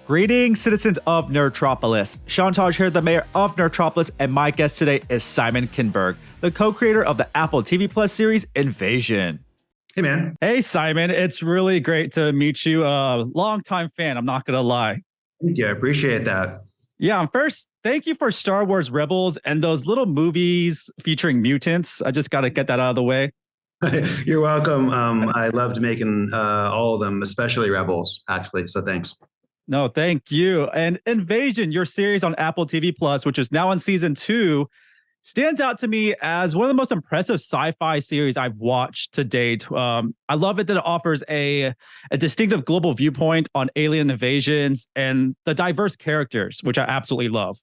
Greetings, citizens of Nerdtropolis. Sean Taj here, the mayor of Nerdtropolis, and my guest today is Simon Kinberg, the co-creator of the Apple TV Plus series Invasion. Hey, man. Hey, Simon. It's really great to meet you. A longtime fan, I'm not going to lie. Thank you. I appreciate that. Yeah, first, thank you for Star Wars Rebels and those little movies featuring mutants. I just got to get that out of the way. You're welcome. I loved making all of them, especially Rebels, actually. So thanks. No, thank you. And Invasion, your series on Apple TV Plus, which is now on season 2, stands out to me as one of the most impressive sci-fi series I've watched to date. I love it that it offers a distinctive global viewpoint on alien invasions and the diverse characters, which I absolutely love.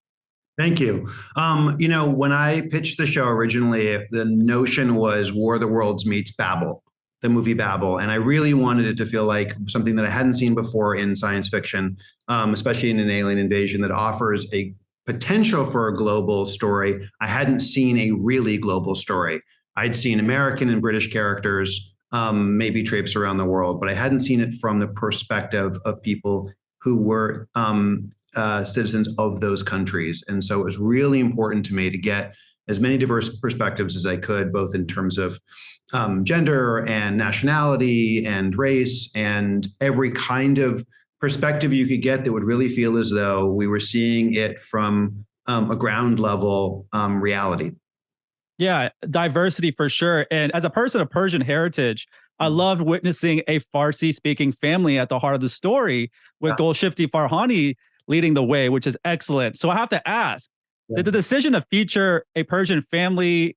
Thank you. When I pitched the show originally, the notion was War of the Worlds meets Babel, the movie Babel. And I really wanted it to feel like something that I hadn't seen before in science fiction, especially in an alien invasion that offers a potential for a global story. I hadn't seen a really global story. I'd seen American and British characters, maybe traipse around the world, but I hadn't seen it from the perspective of people who were citizens of those countries. And so it was really important to me to get as many diverse perspectives as I could, both in terms of gender and nationality and race and every kind of perspective you could get that would really feel as though we were seeing it from a ground level reality. Yeah, diversity for sure. And as a person of Persian heritage, I loved witnessing a Farsi speaking family at the heart of the story with Golshifti Farhani leading the way, which is excellent. So I have to ask, did the decision to feature a Persian family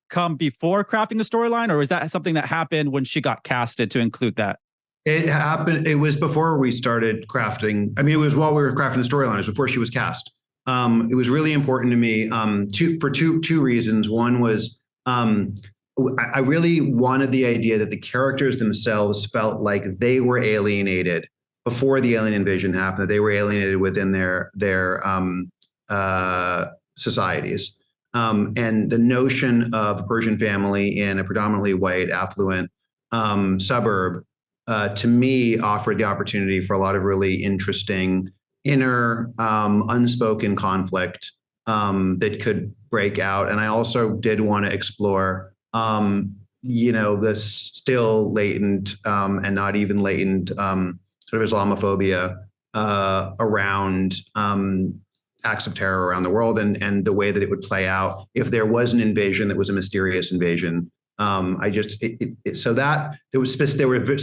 come before crafting the storyline, or is that something that happened when she got casted to include that? It happened. It was before we started crafting. I mean, it was while we were crafting the storyline. It was before she was cast. It was really important to me for two reasons. One was I really wanted the idea that the characters themselves felt like they were alienated before the alien invasion happened. That they were alienated within their societies. And the notion of a Persian family in a predominantly white, affluent suburb, to me, offered the opportunity for a lot of really interesting inner unspoken conflict that could break out. And I also did want to explore, the still latent and not even latent sort of Islamophobia around acts of terror around the world and the way that it would play out if there was an invasion that was a mysterious invasion. So that there was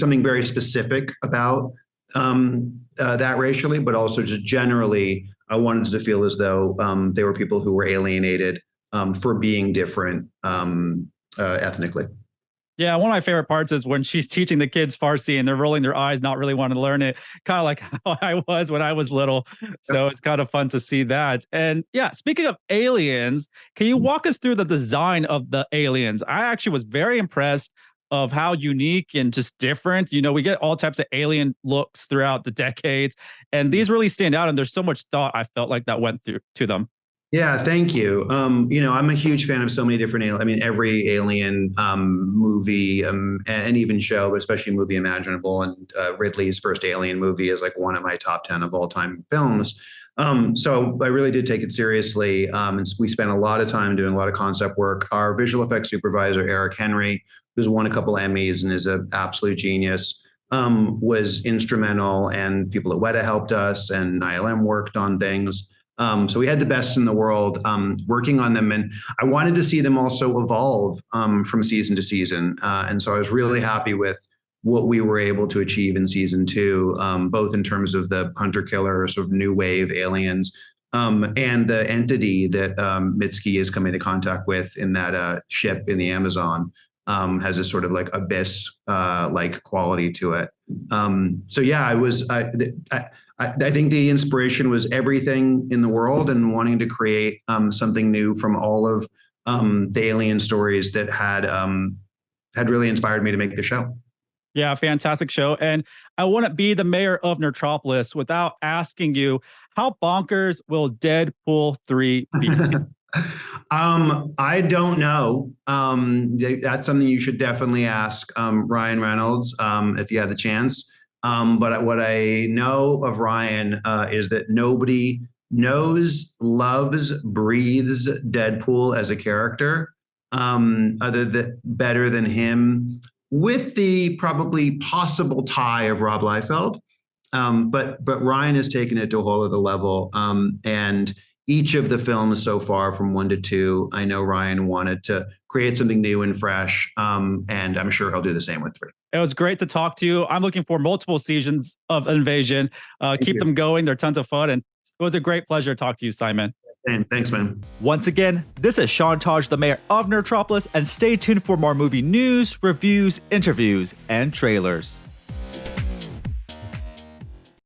something very specific about that racially, but also just generally, I wanted to feel as though they were people who were alienated for being different ethnically. Yeah, one of my favorite parts is when she's teaching the kids Farsi and they're rolling their eyes, not really wanting to learn it, kind of like how I was when I was little. So it's kind of fun to see that. And yeah, speaking of aliens, can you walk us through the design of the aliens? I actually was very impressed of how unique and just different. We get all types of alien looks throughout the decades, and these really stand out. And there's so much thought I felt like that went through to them. Yeah, thank you. I'm a huge fan of so many different every alien movie and even show, but especially movie imaginable. And Ridley's first Alien movie is like one of my top 10 of all time films. So I really did take it seriously. And we spent a lot of time doing a lot of concept work. Our visual effects supervisor, Eric Henry, who's won a couple Emmys and is an absolute genius, was instrumental. And people at Weta helped us, and ILM worked on things. So we had the best in the world working on them. And I wanted to see them also evolve from season to season. And so I was really happy with what we were able to achieve in season 2, both in terms of the hunter-killer sort of new wave aliens and the entity that Mitski is coming into contact with in that ship in the Amazon. Has this sort of like abyss like quality to it. So yeah, I think the inspiration was everything in the world and wanting to create something new from all of the alien stories that had really inspired me to make the show. Yeah, fantastic show. And I wouldn't be the mayor of Nerdtropolis without asking you, how bonkers will Deadpool 3 be? I don't know. That's something you should definitely ask Ryan Reynolds if you had the chance. But what I know of Ryan is that nobody knows, loves, breathes Deadpool as a character other than better than him, with the probably possible tie of Rob Liefeld. But Ryan has taken it to a whole other level. And each of the films so far, from 1 to 2, I know Ryan wanted to create something new and fresh. And I'm sure he'll do the same with 3. It was great to talk to you. I'm looking for multiple seasons of Invasion. Keep them going. They're tons of fun. And it was a great pleasure to talk to you, Simon. And thanks, man. Once again, this is Sean Taj, the mayor of Nerdtropolis, and stay tuned for more movie news, reviews, interviews, and trailers.